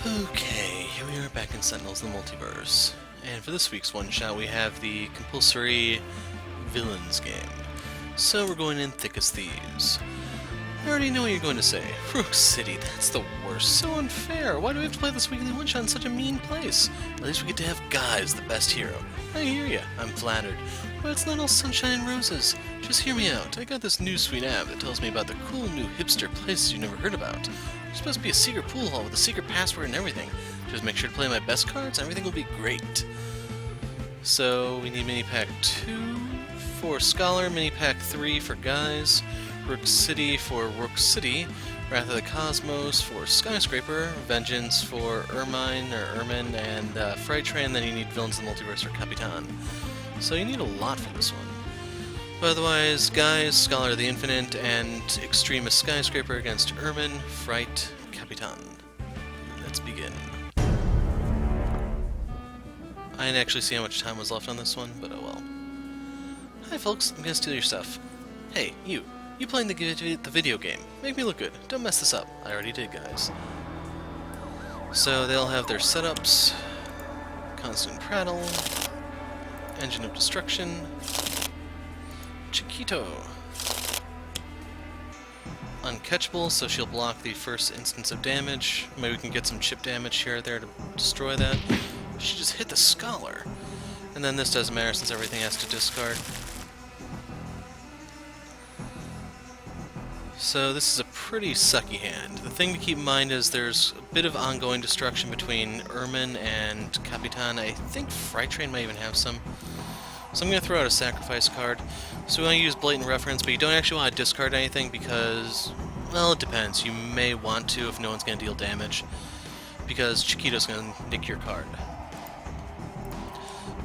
Okay, here we are back in Sentinels the Multiverse. And for this week's one-shot we have the compulsory villains game. So we're going in thick as thieves. I already know what you're going to say. Rook City, that's the worst. So unfair. Why do we have to play this weekly one-shot in such a mean place? At least we get to have Guise, the best hero. I hear ya. I'm flattered. But it's not all sunshine and roses. Just hear me out. I got this new sweet app that tells me about the cool new hipster places you never heard about. There's supposed to be a secret pool hall with a secret password and everything. Just make sure to play my best cards and everything will be great. So we need mini pack 2 for Scholar, mini pack 3 for Guise, Rook City for Rook City, Wrath of the Cosmos for Skyscraper, Vengeance for Ermine, and Fright Train, then you need Villains of the Multiverse for Capitan. So you need a lot for this one. But otherwise, Guise, Scholar of the Infinite, and Extremist Skyscraper against Ermine, Fright, Capitan. Let's begin. I didn't actually see how much time was left on this one, but oh well. Hi folks, I'm gonna steal your stuff. Hey, you playing the video game. Make me look good. Don't mess this up. I already did, guys. So they'll have their setups. Constant Prattle. Engine of Destruction. Chiquito. Uncatchable, so she'll block the first instance of damage. Maybe we can get some chip damage here or there to destroy that. She just hit the Scholar. And then this doesn't matter since everything has to discard. So this is a pretty sucky hand. The thing to keep in mind is there's a bit of ongoing destruction between Ermine and Capitan. I think Fright Train might even have some. So I'm going to throw out a sacrifice card. So we want to use Blatant Reference, but you don't actually want to discard anything because, well, it depends. You may want to if no one's going to deal damage, because Chiquito's going to nick your card.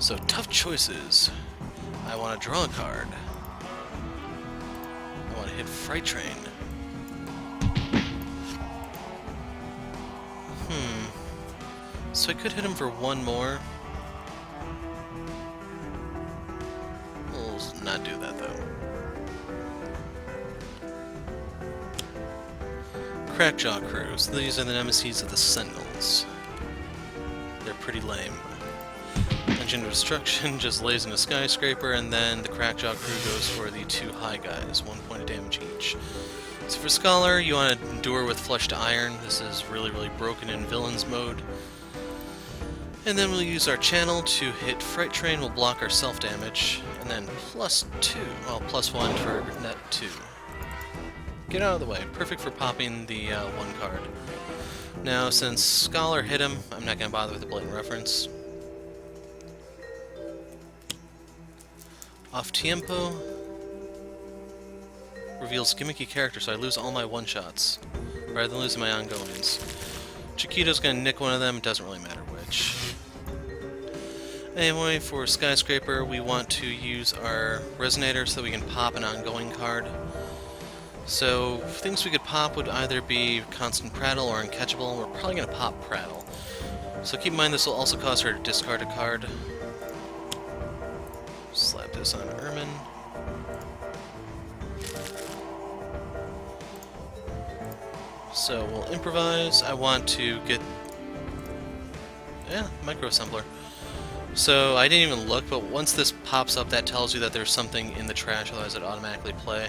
So tough choices. I want to draw a card. I want to hit Fright Train. So I could hit him for one more. We'll not do that though. Crackjaw Crews. These are the nemesis of the Sentinels. They're pretty lame. Engine of Destruction just lays in a Skyscraper, and then the Crackjaw Crew goes for the 2 high guys, 1 point of damage each. So for Scholar, you want to endure with Flesh to Iron. This is really, really broken in Villains mode. And then we'll use our channel to hit Fright Train, we'll block our self-damage, and then +2, well, +1 for net 2. Get out of the way, perfect for popping the 1 card. Now, since Scholar hit him, I'm not going to bother with the Blatant Reference. Off Tiempo reveals gimmicky character, so I lose all my one-shots, rather than losing my ongoings. Chiquito's going to nick one of them, it doesn't really matter which. Anyway, for Skyscraper, we want to use our Resonator so we can pop an ongoing card. So, things we could pop would either be Constant Prattle or Uncatchable. We're probably going to pop Prattle. So keep in mind this will also cause her to discard a card. Slap this on Ermine. So we'll improvise. I want to get... yeah, microassembler. So I didn't even look, but once this pops up, that tells you that there's something in the trash, otherwise it automatically play.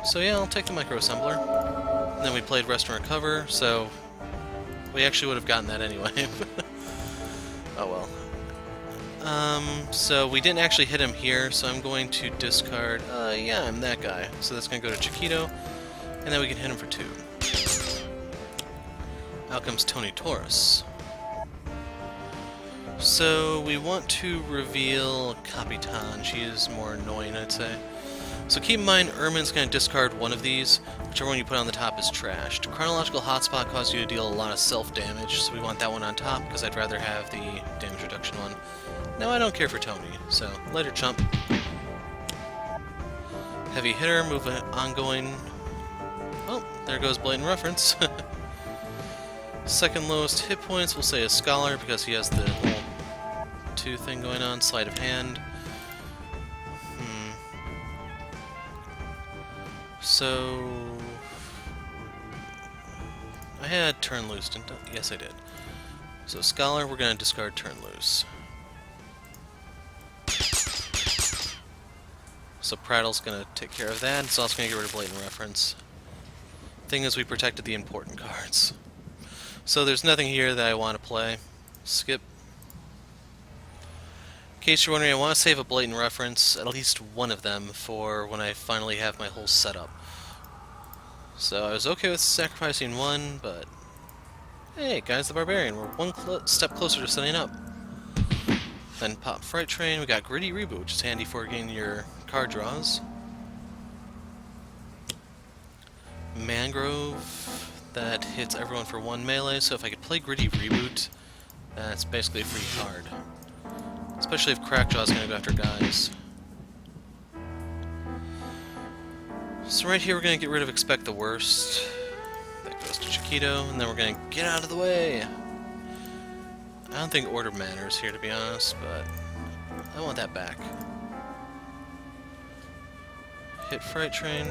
So yeah, I'll take the microassembler. And then we played Rest and Recover, so we actually would have gotten that anyway. Oh well. So we didn't actually hit him here, so I'm going to discard, yeah, I'm that guy. So that's going to go to Chiquito, and then we can hit him for 2. Out comes Tony Taurus. So we want to reveal Capitan. She is more annoying, I'd say. So keep in mind, Ermine's going to discard one of these. Whichever one you put on the top is trashed. Chronological Hotspot causes you to deal a lot of self-damage, so we want that one on top, because I'd rather have the damage reduction one. No, I don't care for Tony, so later chump. Heavy Hitter, move an ongoing... oh, there goes Blatant Reference. Second lowest hit points, we'll say a Scholar, because he has the whole 2 thing going on, Sleight of Hand. So... I had Turn Loose, didn't I? Yes, I did. So Scholar, we're going to discard Turn Loose. So Prattle's going to take care of that. It's also going to get rid of Blatant Reference. Thing is, we protected the important cards. So there's nothing here that I want to play. Skip. In case you're wondering, I want to save a Blatant Reference, at least one of them, for when I finally have my whole setup. So I was okay with sacrificing one, but hey, Guise the Barbarian, we're one step closer to setting up. Then pop Fright Train, we got Gritty Reboot, which is handy for getting your card draws. Mangrove, that hits everyone for 1 melee, so if I could play Gritty Reboot, that's basically a free card. Especially if Crackjaw's going to go after Guise. So right here we're going to get rid of Expect the Worst. That goes to Chiquito, and then we're going to get out of the way. I don't think order matters here, to be honest, but I want that back. Hit Fright Train.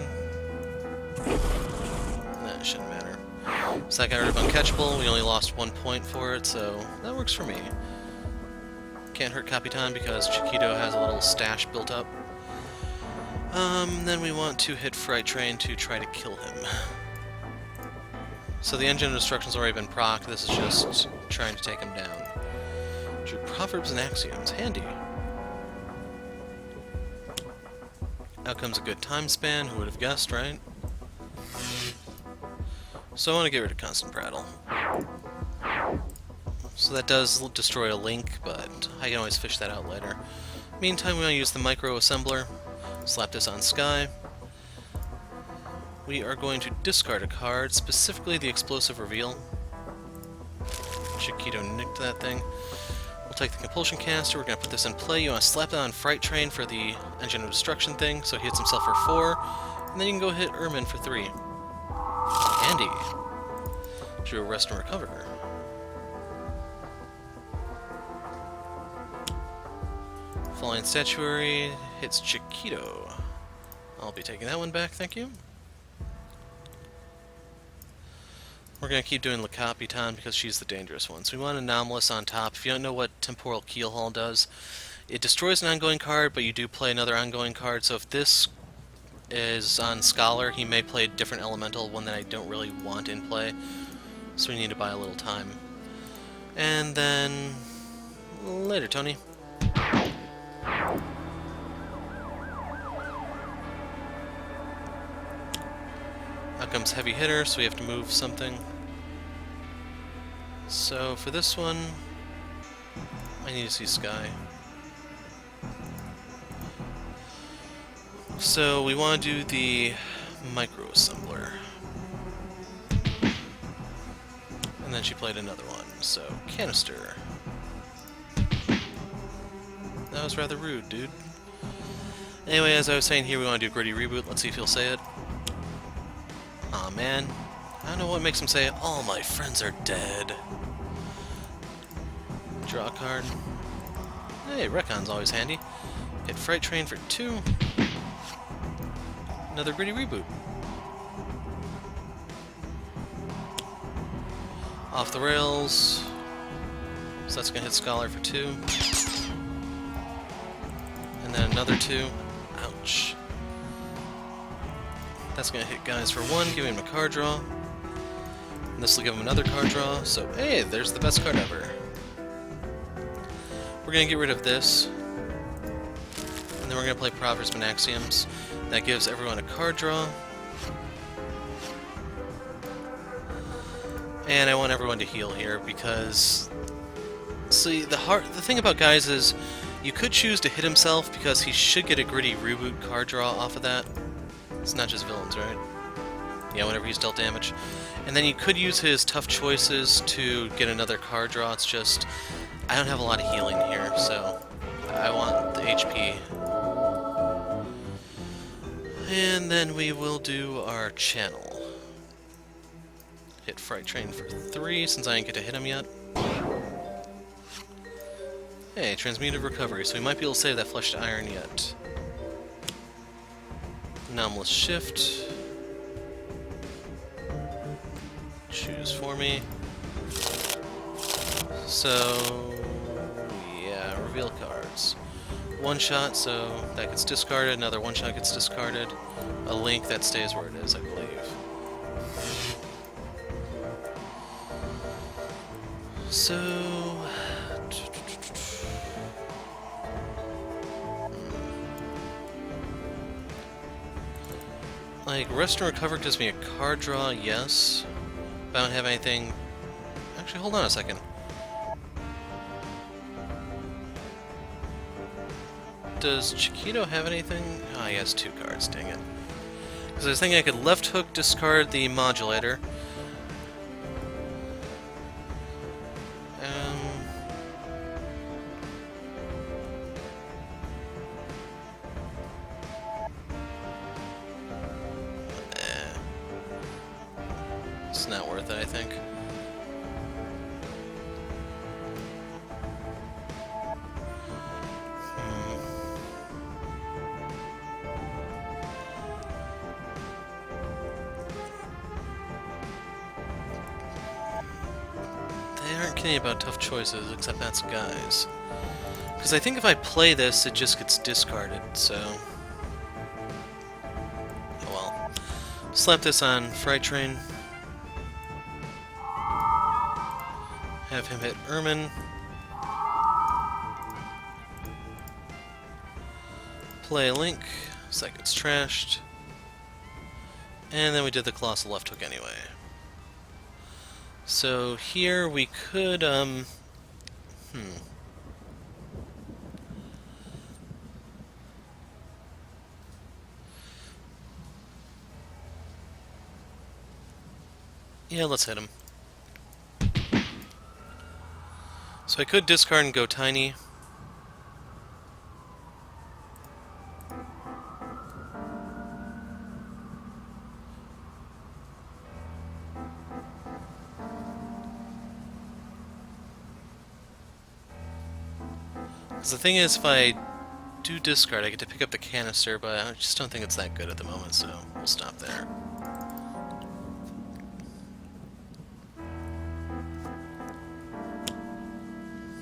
That shouldn't matter. So that got rid of Uncatchable. We only lost 1 point for it, so that works for me. Can't hurt Capitan because Chiquito has a little stash built up. Then we want to hit Fright Train to try to kill him. So the Engine of Destruction's already been procced. This is just trying to take him down. Drew Proverbs and Axioms. Handy. Out comes a good time span. Who would have guessed, right? So I want to get rid of Constant Prattle. So that does destroy a link, but I can always fish that out later. Meantime, we want to use the Micro Assembler. Slap this on Sky. We are going to discard a card, specifically the Explosive Reveal. Chiquito nicked that thing. We'll take the Compulsion Caster, we're going to put this in play. You want to slap that on Fright Train for the Engine of Destruction thing, so he hits himself for 4. And then you can go hit Ermin for 3. Handy. Drew a Rest and Recover. Falling Statuary hits Chiquito. I'll be taking that one back, thank you. We're going to keep doing Le Capitan because she's the dangerous one. So we want Anomalous on top. If you don't know what Temporal Keelhaul does, it destroys an ongoing card, but you do play another ongoing card. So if this is on Scholar, he may play a different elemental, one that I don't really want in play. So we need to buy a little time. And then... later, Tony. Out comes Heavy Hitter, so we have to move something. So for this one, I need to see Sky. So we want to do the Micro Assembler. And then she played another one, so Canister. That was rather rude, dude. Anyway, as I was saying here, we want to do Gritty Reboot. Let's see if he'll say it. Aw, man. I don't know what makes him say, all my friends are dead. Draw a card. Hey, Retcons always handy. Hit Fright Train for 2. Another Gritty Reboot. Off the rails. So that's going to hit Scholar for 2. And then another 2. Ouch. That's going to hit Guise for 1, giving him a card draw. And this will give him another card draw, so hey, there's the best card ever. We're going to get rid of this. And then we're going to play Proverbs and Axioms. That gives everyone a card draw. And I want everyone to heal here because... see, the thing about Guise is you could choose to hit himself because he should get a Gritty Reboot card draw off of that. It's not just villains, right? Yeah, whenever he's dealt damage. And then you could use his Tough Choices to get another card draw. It's just, I don't have a lot of healing here, so I want the HP. And then we will do our channel. Hit Fright Train for 3, since I didn't get to hit him yet. Hey, Transmutive Recovery, so we might be able to save that Flesh to Iron yet. Anomalous Shift. Choose for me. So, yeah, reveal cards. One shot, so that gets discarded. Another one shot gets discarded. A link that stays where it is, I believe. So, like, rest and recover gives me a card draw, yes. But I don't have anything. Actually, hold on a second. Does Chiquito have anything? Oh, he has 2 cards, dang it. Because I was thinking I could left hook discard the modulator. It's not worth it, I think. They aren't kidding about tough choices, except that's Guise. Because I think if I play this, it just gets discarded, so... Oh well. Slap this on Fright Train. Have him hit Ermin. Play a Link, so that gets trashed. And then we did the Colossal left hook anyway. So here we could, Yeah, let's hit him. So I could discard and go tiny. Because the thing is, if I do discard, I get to pick up the canister, but I just don't think it's that good at the moment, so we'll stop there.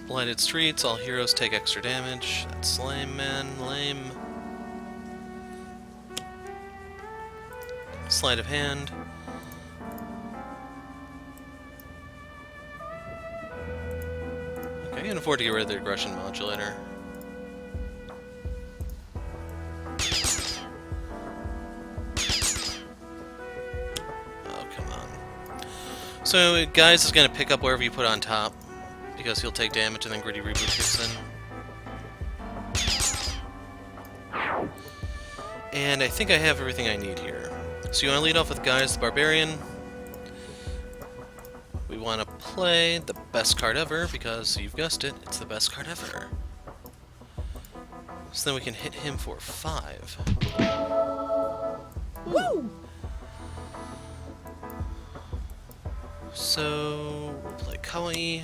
Blighted Streets, all heroes take extra damage. That's lame, man, lame. Sleight of hand. Okay, I can afford to get rid of the aggression modulator. Oh, come on. So, Guise is going to pick up wherever you put on top, because he'll take damage and then Gritty Reboot kicks in. And I think I have everything I need here. So you want to lead off with Guise the Barbarian. We want to play the best card ever, because you've guessed it, it's the best card ever. So then we can hit him for 5. Woo! So we'll play Kawaii.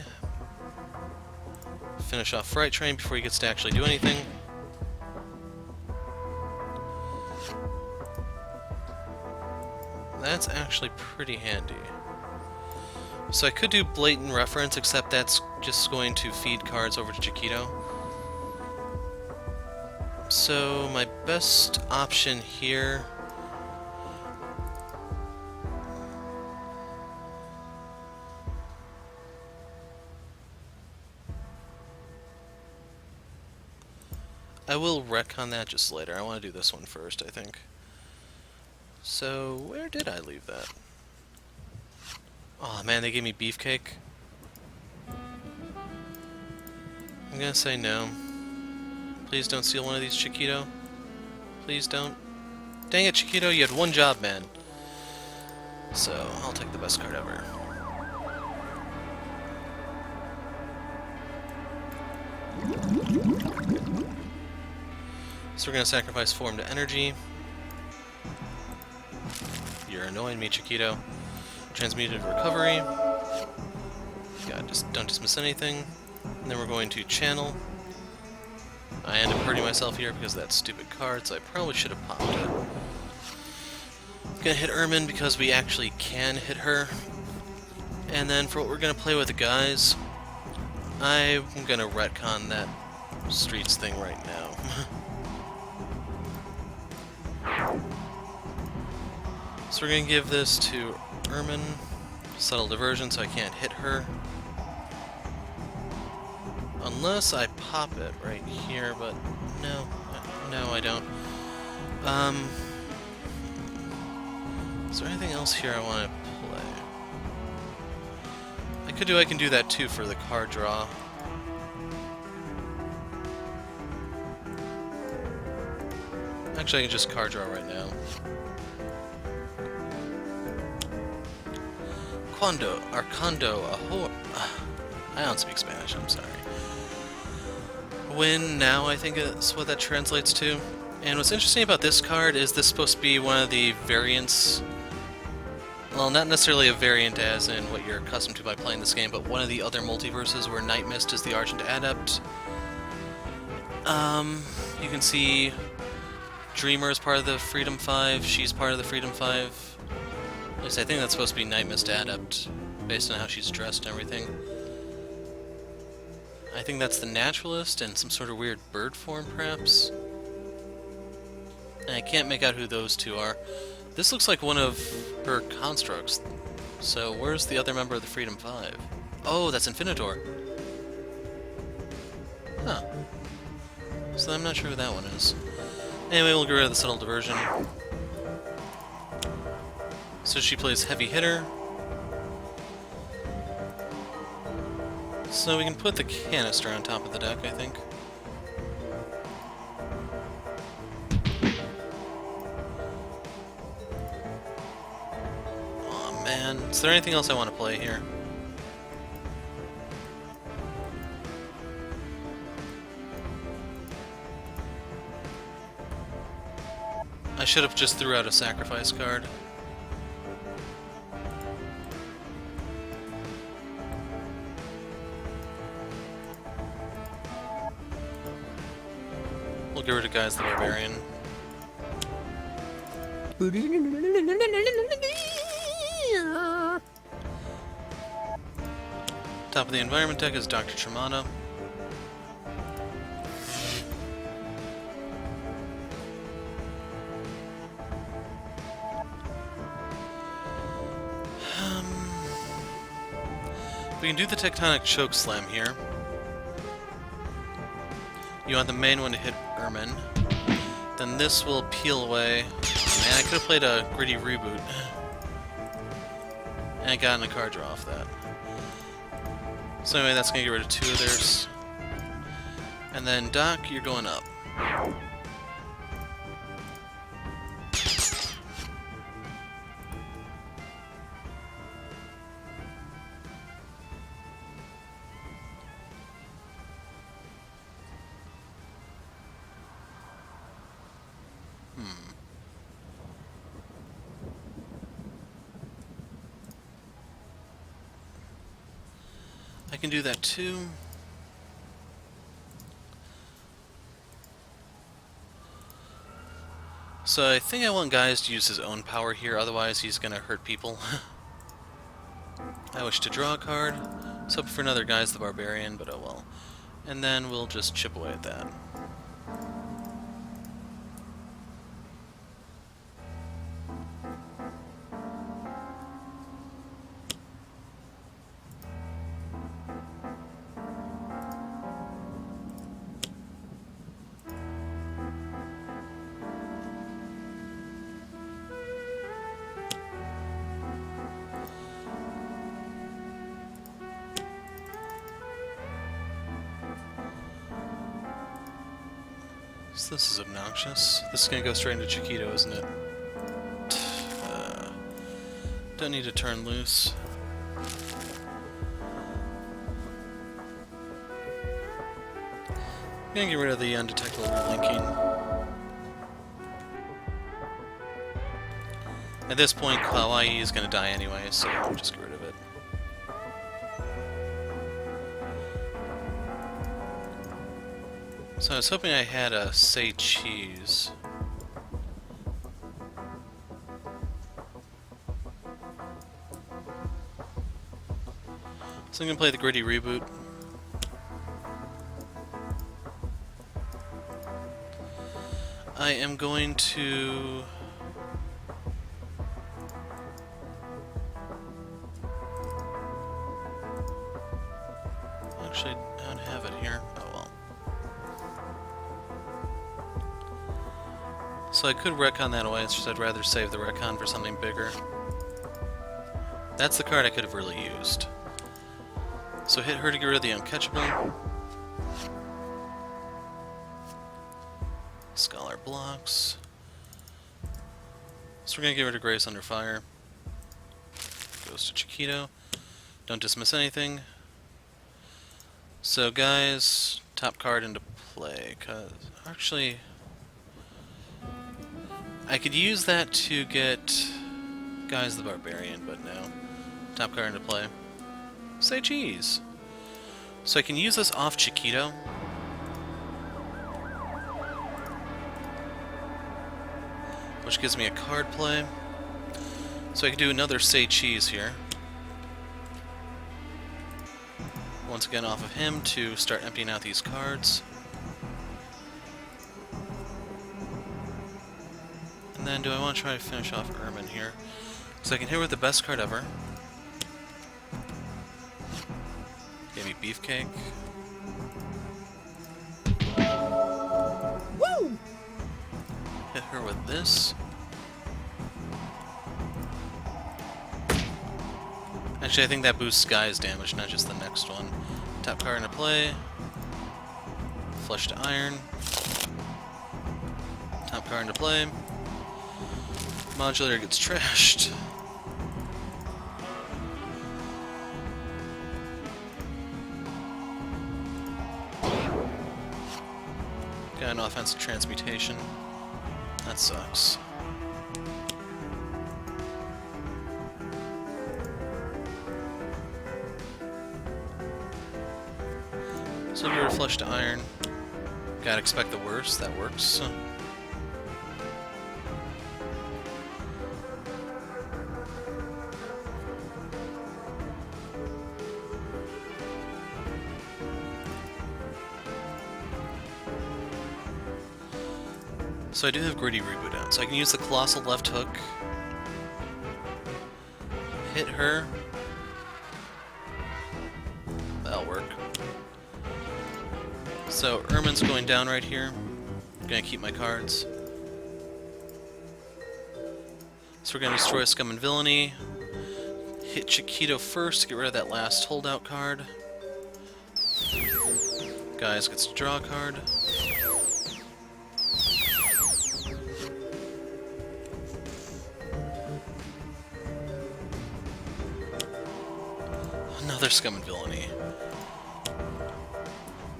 Finish off Fright Train before he gets to actually do anything. That's actually pretty handy. So I could do Blatant Reference, except that's just going to feed cards over to Chiquito. So my best option here... I will retcon that just later. I want to do this one first, I think. So, where did I leave that? Oh man, they gave me Beefcake. I'm gonna say no. Please don't steal one of these, Chiquito. Please don't. Dang it, Chiquito, you had one job, man. So, I'll take the best card ever. So we're going to sacrifice Form to Energy. You're annoying me, Chiquito. Transmuted Recovery. God, just don't dismiss anything. And then we're going to Channel. I end up hurting myself here because of that stupid card, so I probably should have popped it. I'm going to hit Ermin because we actually can hit her. And then for what we're going to play with the Guise, I'm gonna retcon that streets thing right now. So we're gonna give this to Ermin. Subtle diversion so I can't hit her. Unless I pop it right here, but no. No, I don't. Is there anything else here I want to play? I can do that too for the card draw. Actually, I can just card draw right now. Arcando, aho. I don't speak Spanish, I'm sorry. Win now, I think is what that translates to. And what's interesting about this card is this is supposed to be one of the variants. Well, not necessarily a variant as in what you're accustomed to by playing this game, but one of the other multiverses where Night Mist is the Argent Adept. You can see Dreamer is part of the Freedom 5, she's part of the Freedom 5. At least I think that's supposed to be Night Mist Adept, based on how she's dressed and everything. I think that's the Naturalist and some sort of weird bird form, perhaps? And I can't make out who those two are. This looks like one of her constructs. So where's the other member of the Freedom 5? Oh, that's Infinitor. Huh. So I'm not sure who that one is. Anyway, we'll get rid of the Subtle Diversion. So she plays Heavy Hitter. So we can put the canister on top of the deck, I think. Aw, man. Is there anything else I want to play here? I should have just threw out a sacrifice card. We'll get rid of Guise the Barbarian. Top of the environment deck is Dr. Tremana. We can do the Tectonic Choke Slam here. You want the main one to hit Ermin. Then this will peel away. Man, I could have played a Gritty Reboot. And I got in a card draw off that. So anyway, that's going to get rid of two of theirs. And then Doc, you're going up. I can do that too. So I think I want Guise to use his own power here, otherwise he's gonna hurt people. I wish to draw a card. Let's hope for another Guise the Barbarian, but oh well. And then we'll just chip away at that. So this is obnoxious. This is gonna go straight into Chiquito, isn't it? Don't need to turn loose. I'm gonna get rid of the undetectable linking. At this point, Kawaii is gonna die anyway, so I'll just get rid of it. So I was hoping I had a Say Cheese. So I'm gonna play the Gritty Reboot. I am going to... Actually, I don't have it here. Oh well. So I could retcon that away, it's just I'd rather save the retcon for something bigger. That's the card I could have really used. So hit her to get rid of the uncatchable. Scholar blocks. So we're gonna get rid of Grace under fire. Goes to Chiquito. Don't dismiss anything. So Guise, top card into play, cause actually I could use that to get Guise the Barbarian, but no. Top card into play. Say cheese. So I can use this off Chiquito. Which gives me a card play. So I can do another Say Cheese here. Once again off of him to start emptying out these cards. And then do I want to try to finish off Ermin here? So I can hit with the best card ever. Give me Beefcake. Woo! Hit her with this. Actually, I think that boosts Sky's damage, not just the next one. Top card into play. Flush to Iron. Top card into play. Modulator gets trashed. Got an offensive transmutation. That sucks. So if you're flush to Iron, gotta expect the worst. That works. So I do have Gritty Reboot out, so I can use the Colossal Left Hook, hit her, that'll work. So Ermin's going down right here, I'm gonna keep my cards. So we're gonna destroy Scum and Villainy, hit Chiquito first to get rid of that last holdout card. Guise gets to draw a card. Another Scum and Villainy.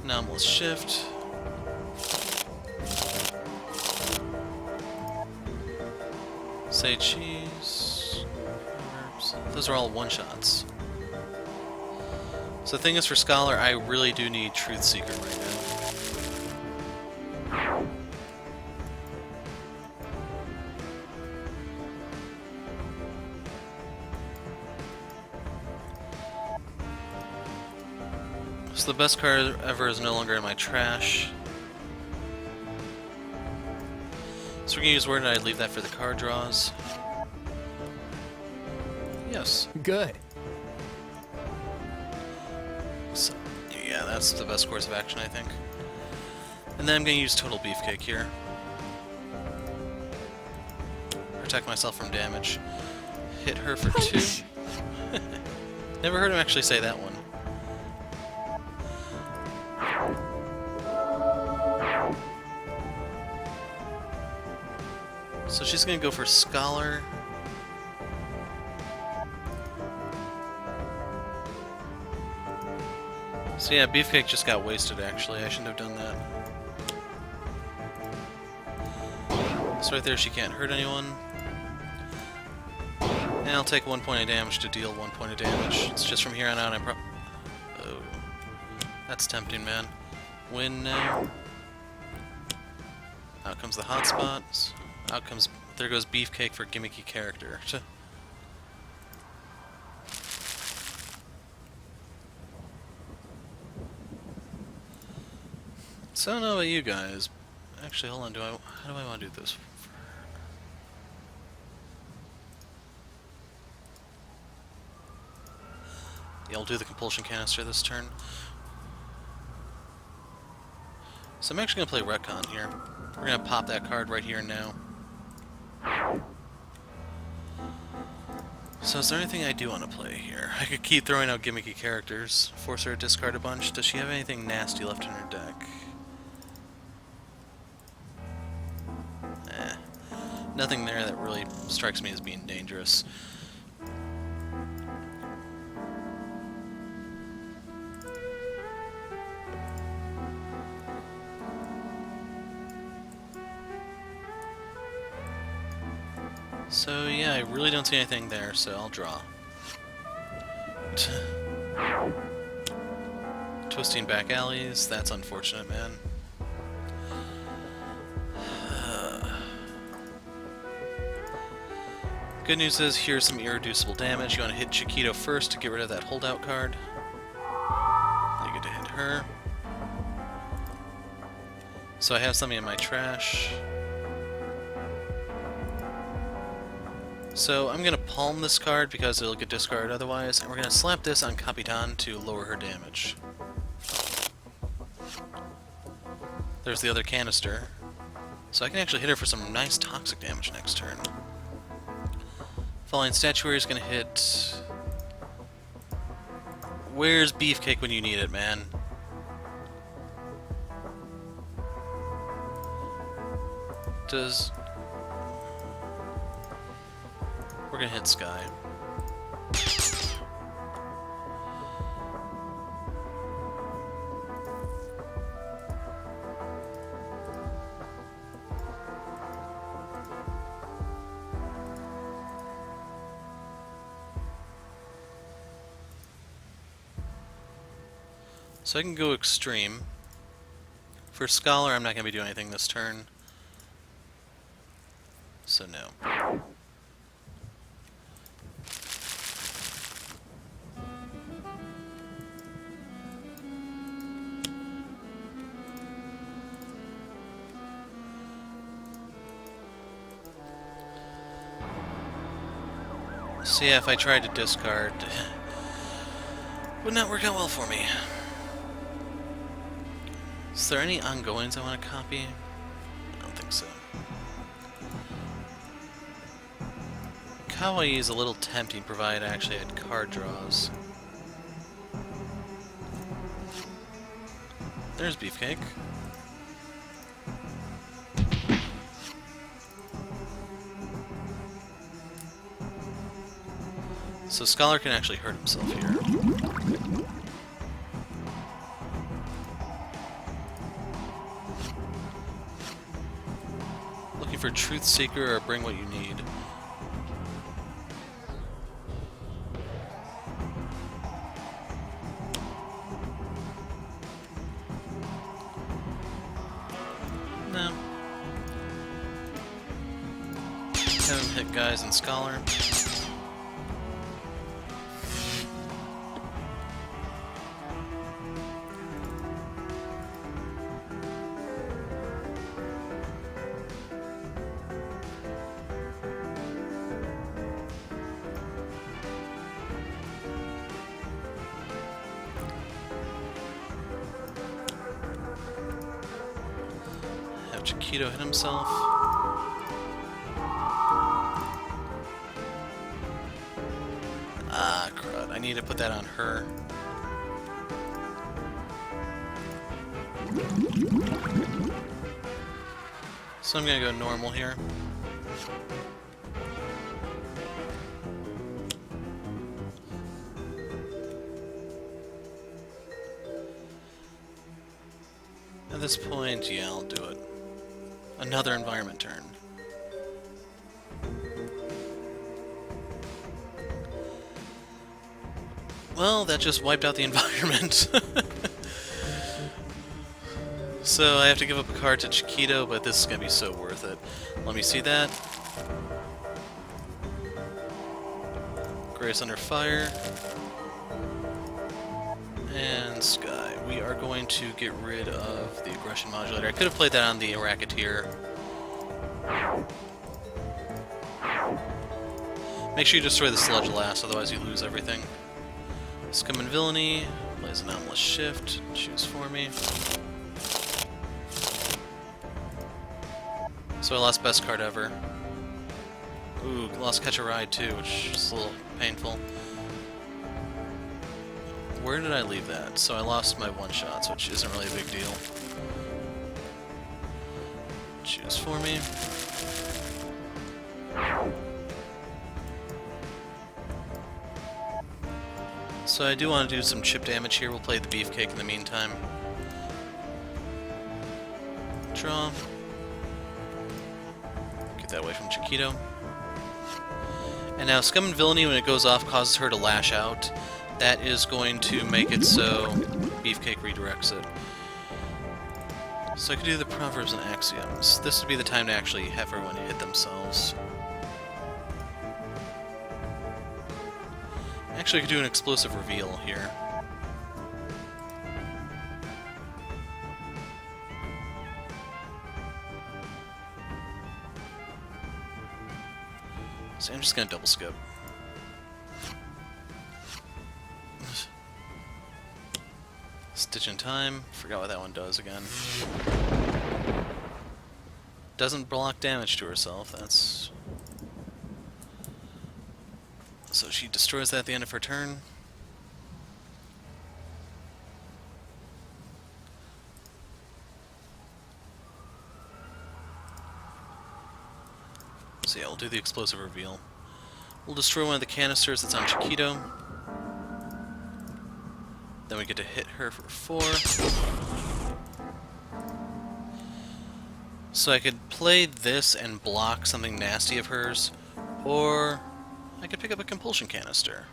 Anomalous Shift. Say Cheese. Herbs. Those are all one-shots. So the thing is, for Scholar, I really do need Truth Seeker right now. So the best card ever is no longer in my trash. So we're gonna use Where Did I Leave That for the card draws. Yes. Good. So, yeah, that's the best course of action, I think. And then I'm gonna use Total Beefcake here. Protect myself from damage. Hit her for 2. Never heard him actually say that one. So she's gonna go for Scholar. So yeah, Beefcake just got wasted actually. I shouldn't have done that. So right there she can't hurt anyone. And I'll take 1 point of damage to deal 1 point of damage. It's just from here on out I Oh. That's tempting, man. Win now. Out comes the hotspots. Out comes... There goes Beefcake for gimmicky character. So I don't know about you guys. Actually, hold on. How do I want to do this? Yeah, I'll do the compulsion canister this turn. So I'm actually going to play Retcon here. We're going to pop that card right here and now. So is there anything I do want to play here? I could keep throwing out gimmicky characters, force her to discard a bunch. Does she have anything nasty left in her deck? Nothing there that really strikes me as being dangerous. So yeah, I really don't see anything there, so I'll draw. Twisting back alleys, that's unfortunate, man. Good news is, here's some irreducible damage. You want to hit Chiquito first to get rid of that holdout card. You get to hit her. So I have something in my trash. So I'm going to palm this card because it'll get discarded otherwise, and we're going to slap this on Capitan to lower her damage. There's the other canister. So I can actually hit her for some nice toxic damage next turn. Falling Statuary is going to hit... Where's Beefcake when you need it, man? Does... We're going to hit Sky. So I can go Extreme. For Scholar, I'm not going to be doing anything this turn. So no. So yeah, if I tried to discard, would not work out well for me. Is there any ongoings I want to copy? I don't think so. Kawaii is a little tempting, provided I actually had card draws. There's Beefcake. So Scholar can actually hurt himself here. Looking for Truth Seeker or Bring What You Need. No. Have him hit Guise and Scholar. Chiquito hit himself. Ah, crud. I need to put that on her. So I'm gonna go normal here. At this point, yeah, I'll do it. Another environment turn. Well, that just wiped out the environment. So I have to give up a card to Chiquito, but this is going to be so worth it. Let me see that. Grace Under Fire. And Sky. we are going to get rid of the aggression modulator. I could have played that on the Racketeer. Make sure you destroy the sludge last, otherwise you lose everything. Scum and Villainy, plays Anomalous Shift, choose for me. So I lost best card ever. Ooh, lost Catch a Ride too, which is a little painful. Where did I leave that? So I lost my one-shots, which isn't really a big deal. Choose for me. So I do want to do some chip damage here. We'll play the Beefcake in the meantime. Draw. Get that away from Chiquito. And now Scum and Villainy, when it goes off, causes her to lash out. That is going to make it so Beefcake redirects it. So I could do the Proverbs and Axioms. This would be the time to actually have everyone hit themselves. Actually, I could do an explosive reveal here. So I'm just gonna double skip. Stitch in Time. Forgot what that one does again. Doesn't block damage to herself. That's... So she destroys that at the end of her turn. So yeah, we'll do the explosive reveal. We'll destroy one of the canisters that's on Chiquito. Then we get to hit her for 4. So I could play this and block something nasty of hers, or I could pick up a compulsion canister.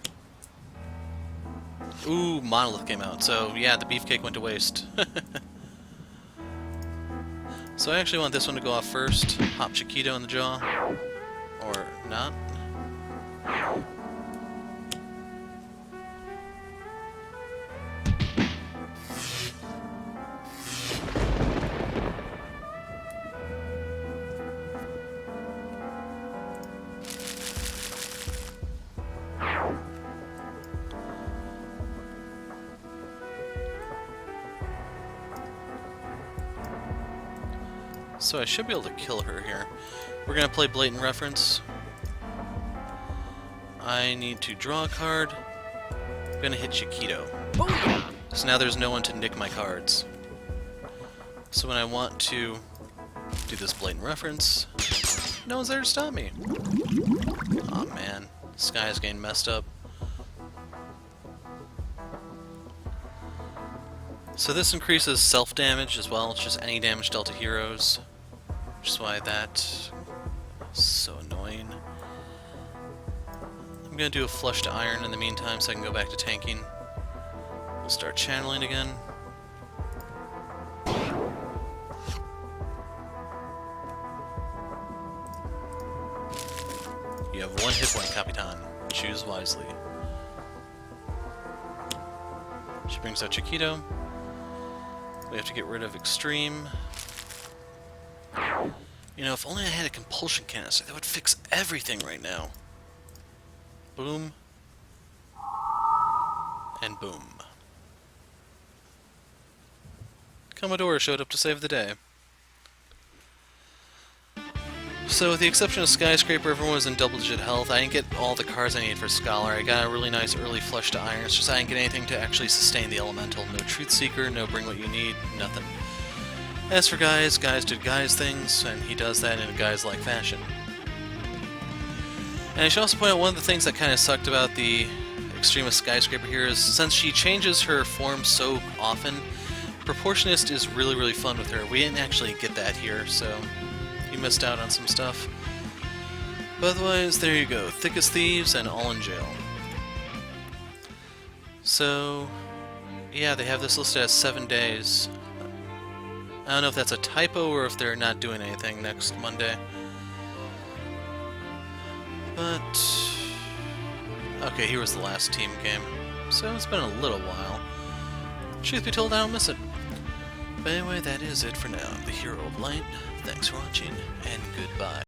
Ooh, Monolith came out, so yeah, the Beefcake went to waste. So I actually want this one to go off first, hop Chiquito in the jaw, or not. So I should be able to kill her here. We're going to play Blatant Reference. I need to draw a card. I'm going to hit Chiquito. Boom! So now there's no one to nick my cards. So when I want to do this Blatant Reference, no one's there to stop me. Aw, man. Sky's getting messed up. So this increases self-damage as well. It's just any damage dealt to heroes. Which is why that's so annoying. I'm gonna do a flush to iron in the meantime so I can go back to tanking. We'll start channeling again. You have 1 hit point, Capitan. Choose wisely. She brings out Chiquito. We have to get rid of Extreme. You know, if only I had a compulsion canister, that would fix everything right now. Boom. And boom. Commodore showed up to save the day. So, with the exception of Skyscraper, everyone was in double-digit health. I didn't get all the cards I needed for Scholar. I got a really nice early flush to iron. It's just I didn't get anything to actually sustain the elemental. No Truth Seeker, no Bring What You Need, nothing. As for Guise, Guise did Guise things, and he does that in a Guise-like fashion. And I should also point out one of the things that kind of sucked about the Extremist Skyscraper here is since she changes her form so often, Proportionist is really, really fun with her. We didn't actually get that here, so you missed out on some stuff. But otherwise, there you go. Thick as Thieves and all in jail. So, yeah, they have this listed as 7 days. I don't know if that's a typo or if they're not doing anything next Monday. But... okay, here was the last team game. So it's been a little while. Truth be told, I don't miss it. But anyway, that is it for now. I'm the Hero of Light. Thanks for watching, and goodbye.